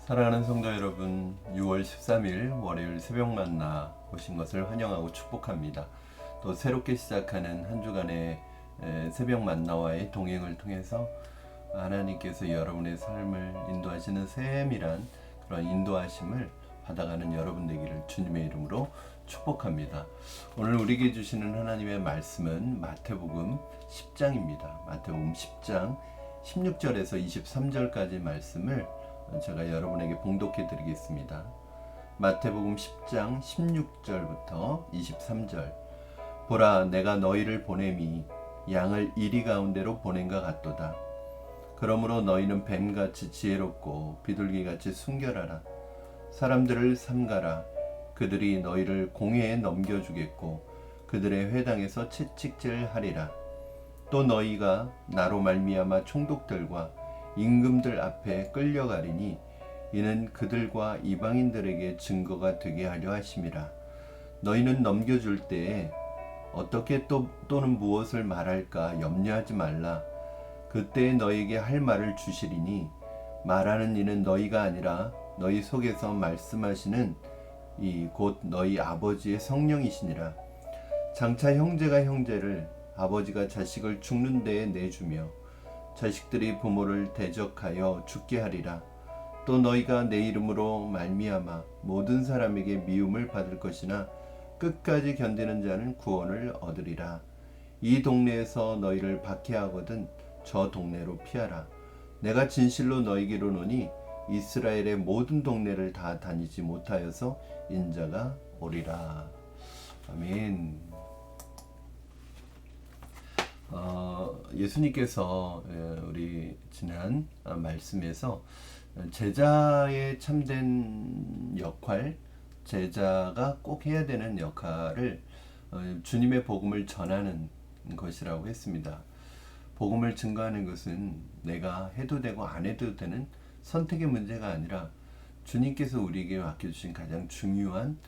사랑하는 성도 여러분, 6월 13일 월요일 새벽 만나 오신 것을 환영하고 축복합니다. 또 새롭게 시작하는 한 주간의 새벽 만나와의 동행을 통해서 하나님께서 여러분의 삶을 인도하시는 세밀한 그런 인도하심을 받아가는 여러분 되기를 주님의 이름으로 축복합니다. 오늘 우리에게 주시는 하나님의 말씀은 마태복음 10장입니다. 마태복음 10장 16절에서 23절까지 말씀을 제가 여러분에게 봉독해 드리겠습니다. 마태복음 10장 16절부터 23절. 보라, 내가 너희를 보냄이 양을 이리 가운데로 보낸과 같도다. 그러므로 너희는 뱀같이 지혜롭고 비둘기같이 순결하라. 사람들을 삼가라. 그들이 너희를 공회에 넘겨주겠고 그들의 회당에서 채찍질하리라. 또 너희가 나로 말미암아 총독들과 임금들 앞에 끌려가리니 이는 그들과 이방인들에게 증거가 되게 하려 하심이라. 너희는 넘겨줄 때에 어떻게 또는 무엇을 말할까 염려하지 말라. 그때에 너희에게 할 말을 주시리니 말하는 이는 너희가 아니라 너희 속에서 말씀하시는 이 곧 너희 아버지의 성령이시니라. 장차 형제가 형제를 아버지가 자식을 죽는 데에 내주며 자식들이 부모를 대적하여 죽게 하리라. 또 너희가 내 이름으로 말미암아 모든 사람에게 미움을 받을 것이나 끝까지 견디는 자는 구원을 얻으리라. 이 동네에서 너희를 박해하거든 저 동네로 피하라. 내가 진실로 너희에게 이르노니 이스라엘의 모든 동네를 다 다니지 못하여서 인자가 오리라. 아멘. 예수님께서 우리 지난 말씀에서 제자의 참된 역할, 제자가 꼭 해야 되는 역할을 주님의 복음을 전하는 것이라고 했습니다. 복음을 증거하는 것은 내가 해도 되고 안 해도 되는 선택의 문제가 아니라 주님께서 우리에게 맡겨주신 가장 중요한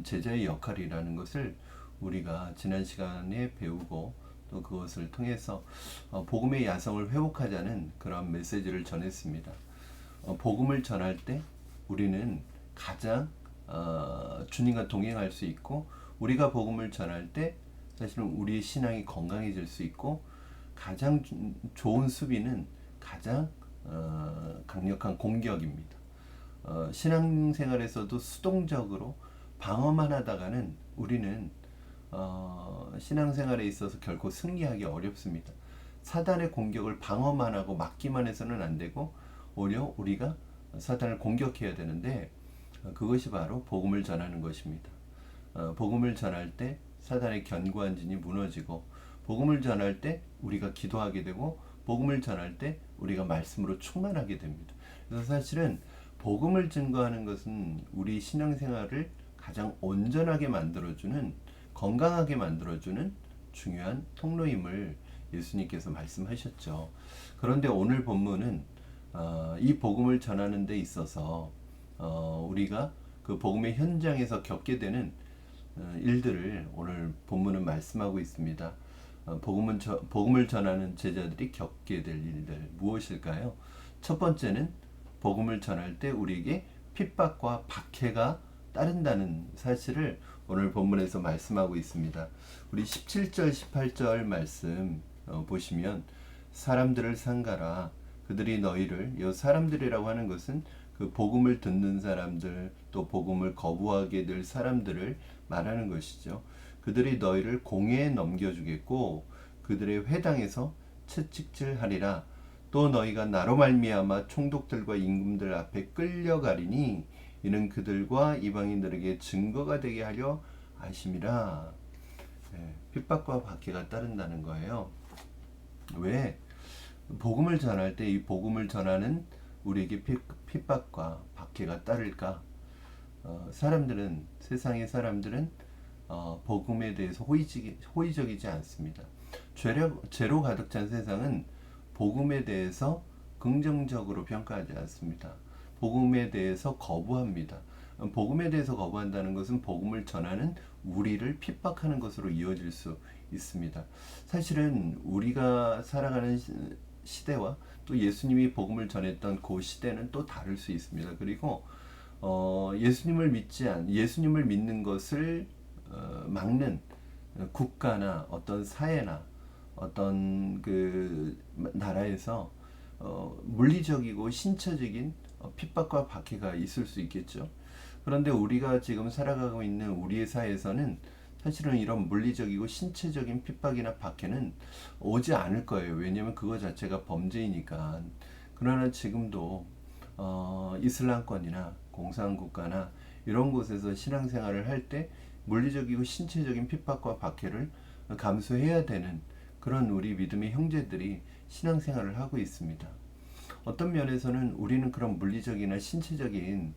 제자의 역할이라는 것을 우리가 지난 시간에 배우고 또 그것을 통해서 복음의 야성을 회복하자는 그런 메시지를 전했습니다. 복음을 전할 때 우리는 가장 주님과 동행할 수 있고, 우리가 복음을 전할 때 사실은 우리의 신앙이 건강해질 수 있고, 가장 좋은 수비는 가장 강력한 공격입니다. 신앙생활에서도 수동적으로 방어만 하다가는 우리는 신앙생활에 있어서 결코 승리하기 어렵습니다. 사단의 공격을 방어만 하고 막기만 해서는 안 되고 오히려 우리가 사단을 공격해야 되는데 그것이 바로 복음을 전하는 것입니다. 복음을 전할 때 사단의 견고한 진이 무너지고, 복음을 전할 때 우리가 기도하게 되고, 복음을 전할 때 우리가 말씀으로 충만하게 됩니다. 그래서 사실은 복음을 증거하는 것은 우리 신앙생활을 가장 온전하게 만들어주는, 건강하게 만들어주는 중요한 통로임을 예수님께서 말씀하셨죠. 그런데 오늘 본문은 이 복음을 전하는 데 있어서 우리가 그 복음의 현장에서 겪게 되는 일들을 오늘 본문은 말씀하고 있습니다. 복음을 전하는 제자들이 겪게 될 일들 무엇일까요? 첫 번째는 복음을 전할 때 우리에게 핍박과 박해가 따른다는 사실을 오늘 본문에서 말씀하고 있습니다. 우리 17절 18절 말씀 보시면 사람들을 상가라. 그들이 너희를, 이 사람들이라고 하는 것은 그 복음을 듣는 사람들, 또 복음을 거부하게 될 사람들을 말하는 것이죠. 그들이 너희를 공회에 넘겨주겠고 그들의 회당에서 채찍질하리라. 또 너희가 나로 말미암아 총독들과 임금들 앞에 끌려가리니 이는 그들과 이방인들에게 증거가 되게 하려 하심이라. 핍박과 박해가 따른다는 거예요. 왜? 복음을 전할 때 이 복음을 전하는 우리에게 핍박과 박해가 따를까? 사람들은, 세상의 사람들은 복음에 대해서 호의적이지 않습니다. 죄로 가득 찬 세상은 복음에 대해서 긍정적으로 평가하지 않습니다. 복음에 대해서 거부합니다. 복음에 대해서 거부한다는 것은 복음을 전하는 우리를 핍박하는 것으로 이어질 수 있습니다. 사실은 우리가 살아가는 시대와 또 예수님이 복음을 전했던 그 시대는 또 다를 수 있습니다. 그리고 예수님을 믿는 것을 막는 국가나 어떤 사회나 어떤 그 나라에서 물리적이고 신체적인 핍박과 박해가 있을 수 있겠죠. 그런데 우리가 지금 살아가고 있는 우리의 사회에서는 사실은 이런 물리적이고 신체적인 핍박이나 박해는 오지 않을 거예요. 왜냐하면 그거 자체가 범죄이니까. 그러나 지금도 이슬람권이나 공산국가나 이런 곳에서 신앙생활을 할 때 물리적이고 신체적인 핍박과 박해를 감수해야 되는 그런 우리 믿음의 형제들이 신앙생활을 하고 있습니다. 어떤 면에서는 우리는 그런 물리적이나 신체적인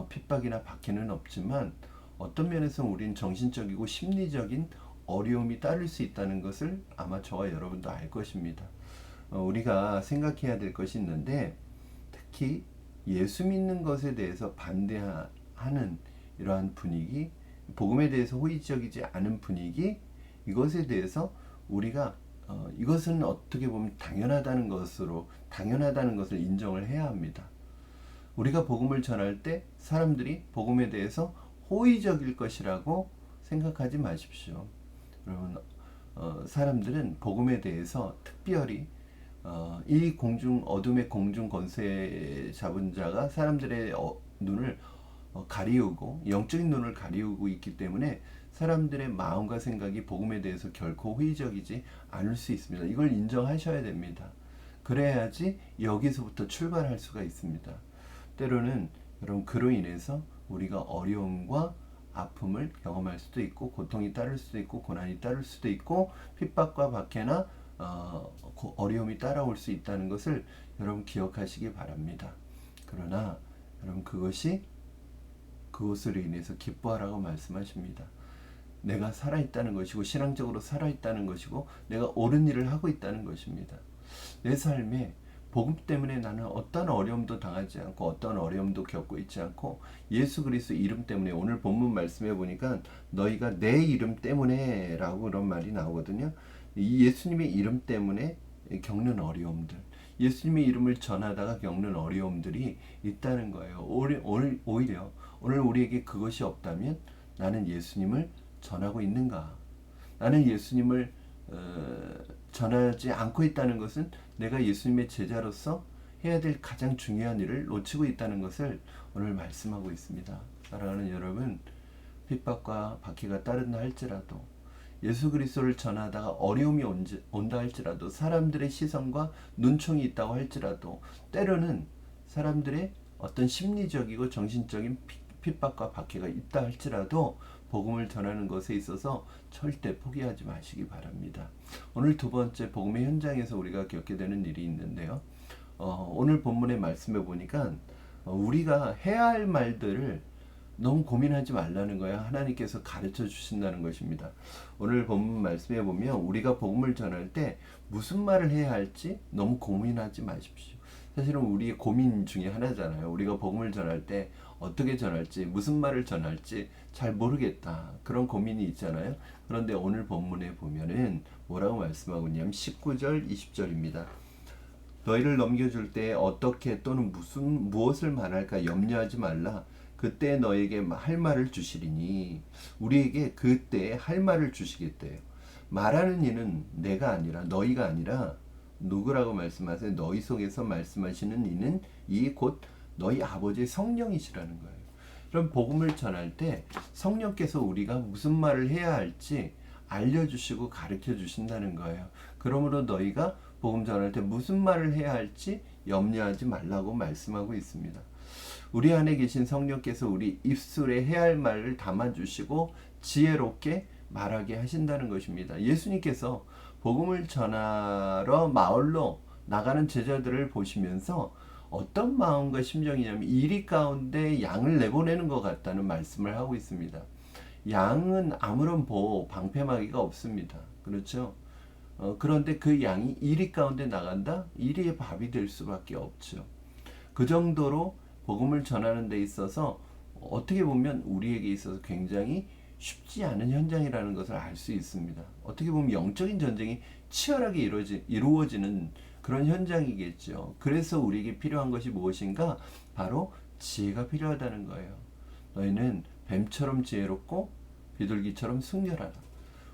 핍박이나 박해는 없지만 어떤 면에서 우리는 정신적이고 심리적인 어려움이 따를 수 있다는 것을 아마 저와 여러분도 알 것입니다. 우리가 생각해야 될 것이 있는데 특히 예수 믿는 것에 대해서 반대하는 이러한 분위기, 복음에 대해서 호의적이지 않은 분위기, 이것에 대해서 우리가 이것은 어떻게 보면 당연하다는 것을 인정을 해야 합니다. 우리가 복음을 전할 때 사람들이 복음에 대해서 호의적일 것이라고 생각하지 마십시오. 여러분, 사람들은 복음에 대해서 특별히 이 어둠의 공중 권세 잡은 자가 사람들의 눈을 가리우고 영적인 눈을 가리우고 있기 때문에 사람들의 마음과 생각이 복음에 대해서 결코 호의적이지 않을 수 있습니다. 이걸 인정하셔야 됩니다. 그래야지 여기서부터 출발할 수가 있습니다. 때로는 여러분 그로 인해서 우리가 어려움과 아픔을 경험할 수도 있고 고통이 따를 수도 있고 고난이 따를 수도 있고 핍박과 박해나 어려움이 따라올 수 있다는 것을 여러분 기억하시기 바랍니다. 그러나 여러분 그것으로 인해서 기뻐하라고 말씀하십니다. 내가 살아있다는 것이고 신앙적으로 살아있다는 것이고 내가 옳은 일을 하고 있다는 것입니다. 내 삶에 복음 때문에 나는 어떤 어려움도 당하지 않고 어떤 어려움도 겪고 있지 않고 예수 그리스도 이름 때문에 오늘 본문 말씀해 보니까 너희가 내 이름 때문에 라고 그런 말이 나오거든요. 이 예수님의 이름 때문에 겪는 어려움들, 예수님의 이름을 전하다가 겪는 어려움들이 있다는 거예요. 오히려 오늘 우리에게 그것이 없다면 나는 예수님을 전하고 있는가? 나는 예수님을 전하지 않고 있다는 것은 내가 예수님의 제자로서 해야 될 가장 중요한 일을 놓치고 있다는 것을 오늘 말씀하고 있습니다. 사랑하는 여러분, 핍박과 박해가 따른다 할지라도 예수 그리스도를 전하다가 어려움이 온다 할지라도 사람들의 시선과 눈총이 있다고 할지라도 때로는 사람들의 어떤 심리적이고 정신적인 핍박과 박해가 있다 할지라도 복음을 전하는 것에 있어서 절대 포기하지 마시기 바랍니다. 오늘 두 번째 복음의 현장에서 우리가 겪게 되는 일이 있는데요. 오늘 본문의 말씀에 보니까 우리가 해야 할 말들을 너무 고민하지 말라는 거야. 하나님께서 가르쳐 주신다는 것입니다. 오늘 본문 말씀에 보면 우리가 복음을 전할 때 무슨 말을 해야 할지 너무 고민하지 마십시오. 사실은 우리의 고민 중에 하나잖아요. 우리가 복음을 전할 때 어떻게 전할지, 무슨 말을 전할지 잘 모르겠다. 그런 고민이 있잖아요. 그런데 오늘 본문에 보면은 뭐라고 말씀하고 있냐면 19절, 20절입니다. 너희를 넘겨줄 때 어떻게 또는 무엇을 말할까 염려하지 말라. 그때 너에게 할 말을 주시리니. 우리에게 그때 할 말을 주시겠대요. 말하는 이는 내가 아니라 너희가 아니라 누구라고 말씀하세요? 너희 속에서 말씀하시는 이는 이 곧 너희 아버지의 성령이시라는 거예요. 그럼 복음을 전할 때 성령께서 우리가 무슨 말을 해야 할지 알려주시고 가르쳐 주신다는 거예요. 그러므로 너희가 복음 전할 때 무슨 말을 해야 할지 염려하지 말라고 말씀하고 있습니다. 우리 안에 계신 성령께서 우리 입술에 해야 할 말을 담아주시고 지혜롭게 말하게 하신다는 것입니다. 예수님께서 복음을 전하러 마을로 나가는 제자들을 보시면서 어떤 마음과 심정이냐면 이리 가운데 양을 내보내는 것 같다는 말씀을 하고 있습니다. 양은 아무런 보호, 방패막이가 없습니다. 그렇죠? 그런데 그 양이 이리 가운데 나간다? 이리의 밥이 될 수밖에 없죠. 그 정도로 복음을 전하는 데 있어서 어떻게 보면 우리에게 있어서 굉장히 쉽지 않은 현장이라는 것을 알 수 있습니다. 어떻게 보면 영적인 전쟁이 치열하게 이루어지는 그런 현장이겠죠. 그래서 우리에게 필요한 것이 무엇인가? 바로 지혜가 필요하다는 거예요. 너희는 뱀처럼 지혜롭고 비둘기처럼 순결하라.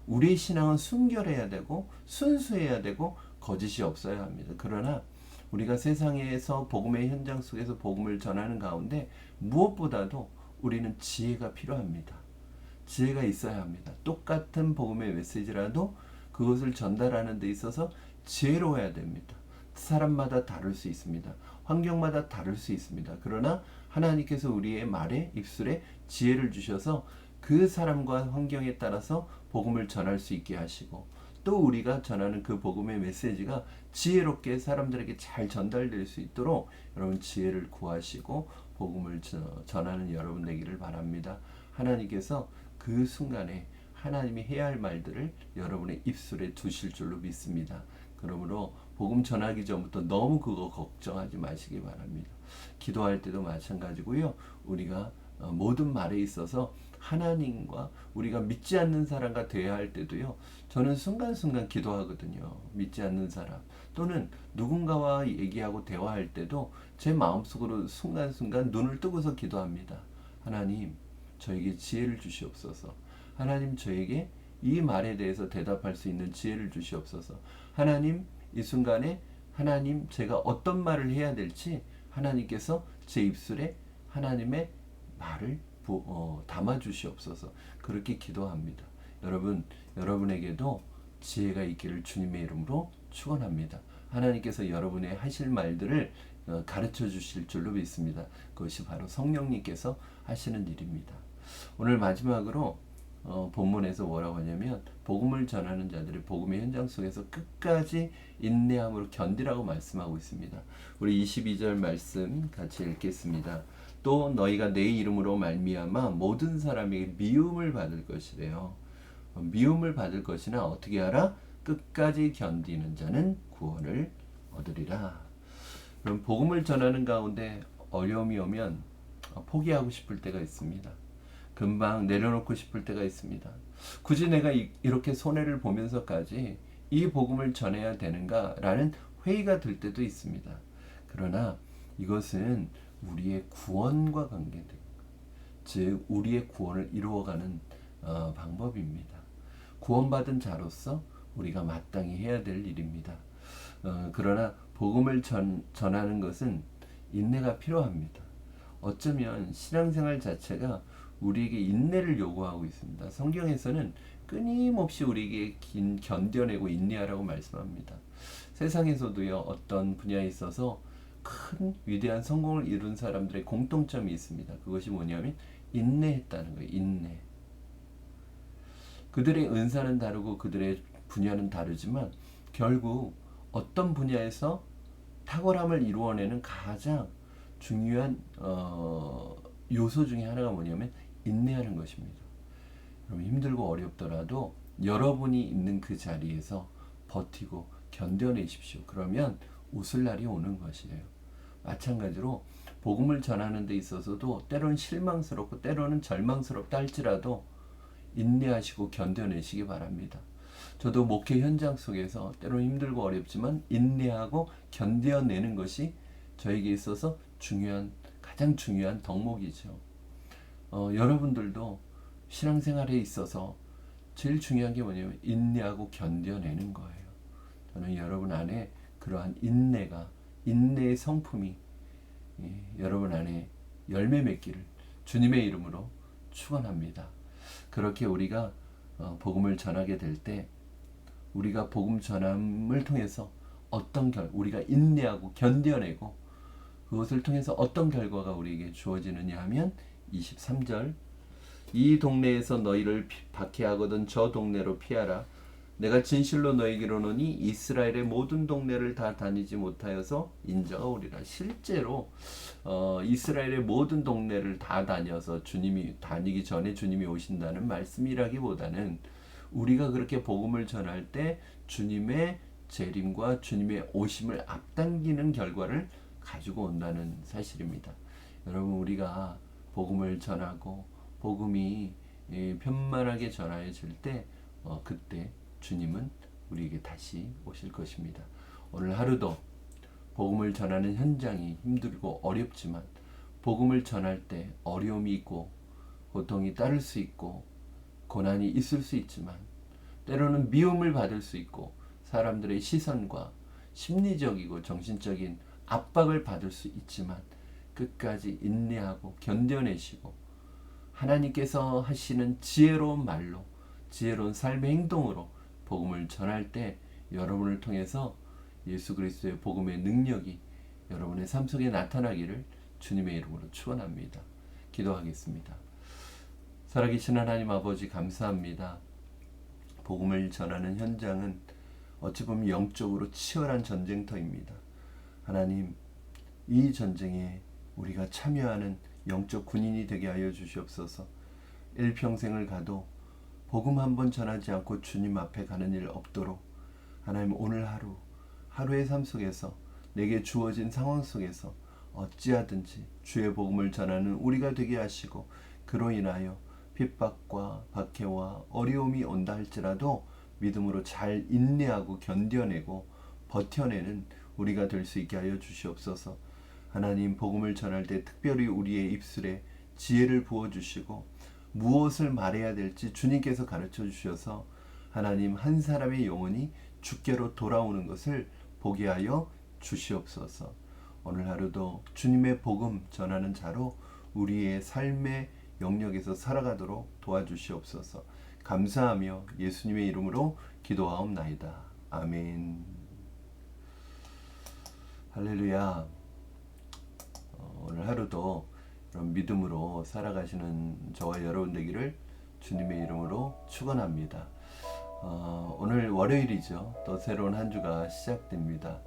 우리의 신앙은 순결해야 되고 순수해야 되고 거짓이 없어야 합니다. 그러나 우리가 세상에서 복음의 현장 속에서 복음을 전하는 가운데 무엇보다도 우리는 지혜가 필요합니다. 지혜가 있어야 합니다. 똑같은 복음의 메시지라도 그것을 전달하는 데 있어서 지혜로워야 됩니다. 사람마다 다를 수 있습니다. 환경마다 다를 수 있습니다. 그러나 하나님께서 우리의 말에 입술에 지혜를 주셔서 그 사람과 환경에 따라서 복음을 전할 수 있게 하시고 또 우리가 전하는 그 복음의 메시지가 지혜롭게 사람들에게 잘 전달될 수 있도록 여러분 지혜를 구하시고 복음을 전하는 여러분 되기를 바랍니다. 하나님께서 그 순간에 하나님이 해야 할 말들을 여러분의 입술에 두실 줄로 믿습니다. 그러므로 복음 전하기 전부터 너무 그거 걱정하지 마시기 바랍니다. 기도할 때도 마찬가지고요. 우리가 모든 말에 있어서 하나님과 우리가 믿지 않는 사람과 대화할 때도요. 저는 순간순간 기도하거든요. 믿지 않는 사람 또는 누군가와 얘기하고 대화할 때도 제 마음속으로 순간순간 눈을 뜨고서 기도합니다. 하나님, 저에게 지혜를 주시옵소서. 하나님, 저에게 이 말에 대해서 대답할 수 있는 지혜를 주시옵소서. 하나님, 이 순간에 하나님, 제가 어떤 말을 해야 될지 하나님께서 제 입술에 하나님의 말을 담아 주시옵소서. 그렇게 기도합니다. 여러분, 여러분에게도 지혜가 있기를 주님의 이름으로 축원합니다. 하나님께서 여러분의 하실 말들을 가르쳐 주실 줄로 믿습니다. 그것이 바로 성령님께서 하시는 일입니다. 오늘 마지막으로 본문에서 뭐라고 하냐면 복음을 전하는 자들이 복음의 현장 속에서 끝까지 인내함으로 견디라고 말씀하고 있습니다. 우리 22절 말씀 같이 읽겠습니다. 또 너희가 내 이름으로 말미암아 모든 사람에게 미움을 받을 것이래요. 미움을 받을 것이나 어떻게 하라? 끝까지 견디는 자는 구원을 얻으리라. 그럼 복음을 전하는 가운데 어려움이 오면 포기하고 싶을 때가 있습니다. 금방 내려놓고 싶을 때가 있습니다. 굳이 내가 이렇게 손해를 보면서까지 이 복음을 전해야 되는가? 라는 회의가 들 때도 있습니다. 그러나 이것은 우리의 구원과 관계된, 즉 우리의 구원을 이루어가는 방법입니다. 구원받은 자로서 우리가 마땅히 해야 될 일입니다. 그러나 복음을 전하는 것은 인내가 필요합니다. 어쩌면 신앙생활 자체가 우리에게 인내를 요구하고 있습니다. 성경에서는 끊임없이 우리에게 견뎌내고 인내하라고 말씀합니다. 세상에서도요, 어떤 분야에 있어서 큰 위대한 성공을 이룬 사람들의 공통점이 있습니다. 그것이 뭐냐면 인내했다는 거예요. 인내. 그들의 은사는 다르고 그들의 분야는 다르지만 결국 어떤 분야에서 탁월함을 이루어내는 가장 중요한 요소 중에 하나가 뭐냐면 인내하는 것입니다. 여러분, 힘들고 어렵더라도 여러분이 있는 그 자리에서 버티고 견뎌내십시오. 그러면 웃을 날이 오는 것이에요. 마찬가지로 복음을 전하는 데 있어서도 때로는 실망스럽고 때로는 절망스럽다 할지라도 인내하시고 견뎌내시기 바랍니다. 저도 목회 현장 속에서 때로는 힘들고 어렵지만 인내하고 견뎌내는 것이 저에게 있어서 가장 중요한 덕목이죠. 여러분들도 신앙생활에 있어서 제일 중요한 게 뭐냐면 인내하고 견뎌내는 거예요. 저는 여러분 안에 그러한 인내의 성품이 여러분 안에 열매 맺기를 주님의 이름으로 축원합니다. 그렇게 우리가 복음을 전하게 될 때 우리가 복음 전함을 통해서 우리가 인내하고 견뎌내고 그것을 통해서 어떤 결과가 우리에게 주어지느냐 하면 23절 이 동네에서 너희를 박해하거든 저 동네로 피하라. 내가 진실로 너에게 이르노니 이스라엘의 모든 동네를 다 다니지 못하여서 인자가 오리라. 실제로 이스라엘의 모든 동네를 다 다녀서 주님이 다니기 전에 주님이 오신다는 말씀이라기보다는 우리가 그렇게 복음을 전할 때 주님의 재림과 주님의 오심을 앞당기는 결과를 가지고 온다는 사실입니다. 여러분, 우리가 복음을 전하고 복음이 편만하게 전하여질 때 그때 주님은 우리에게 다시 오실 것입니다. 오늘 하루도 복음을 전하는 현장이 힘들고 어렵지만 복음을 전할 때 어려움이 있고 고통이 따를 수 있고 고난이 있을 수 있지만 때로는 미움을 받을 수 있고 사람들의 시선과 심리적이고 정신적인 압박을 받을 수 있지만 끝까지 인내하고 견뎌내시고 하나님께서 하시는 지혜로운 말로 지혜로운 삶의 행동으로 복음을 전할 때 여러분을 통해서 예수 그리스도의 복음의 능력이 여러분의 삶 속에 나타나기를 주님의 이름으로 축원합니다. 기도하겠습니다. 살아계신 하나님 아버지 감사합니다. 복음을 전하는 현장은 어찌 보면 영적으로 치열한 전쟁터입니다. 하나님, 이 전쟁에 우리가 참여하는 영적 군인이 되게 하여 주시옵소서. 일평생을 가도 복음 한 번 전하지 않고 주님 앞에 가는 일 없도록 하나님 오늘 하루의 삶 속에서 내게 주어진 상황 속에서 어찌하든지 주의 복음을 전하는 우리가 되게 하시고 그로 인하여 핍박과 박해와 어려움이 온다 할지라도 믿음으로 잘 인내하고 견뎌내고 버텨내는 우리가 될 수 있게 하여 주시옵소서. 하나님 복음을 전할 때 특별히 우리의 입술에 지혜를 부어주시고 무엇을 말해야 될지 주님께서 가르쳐 주셔서 하나님 한 사람의 영혼이 주께로 돌아오는 것을 보게 하여 주시옵소서. 오늘 하루도 주님의 복음 전하는 자로 우리의 삶의 영역에서 살아가도록 도와주시옵소서. 감사하며 예수님의 이름으로 기도하옵나이다. 아멘. 할렐루야. 오늘 하루도 그런 믿음으로 살아가시는 저와 여러분 되기를 주님의 이름으로 축원합니다. 오늘 월요일이죠. 또 새로운 한 주가 시작됩니다.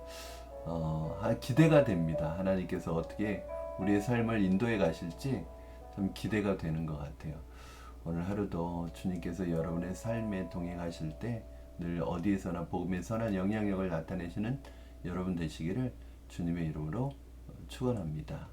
기대가 됩니다. 하나님께서 어떻게 우리의 삶을 인도해 가실지 참 기대가 되는 것 같아요. 오늘 하루도 주님께서 여러분의 삶에 동행하실 때 늘 어디에서나 복음의 선한 영향력을 나타내시는 여러분 되시기를 주님의 이름으로 축원합니다.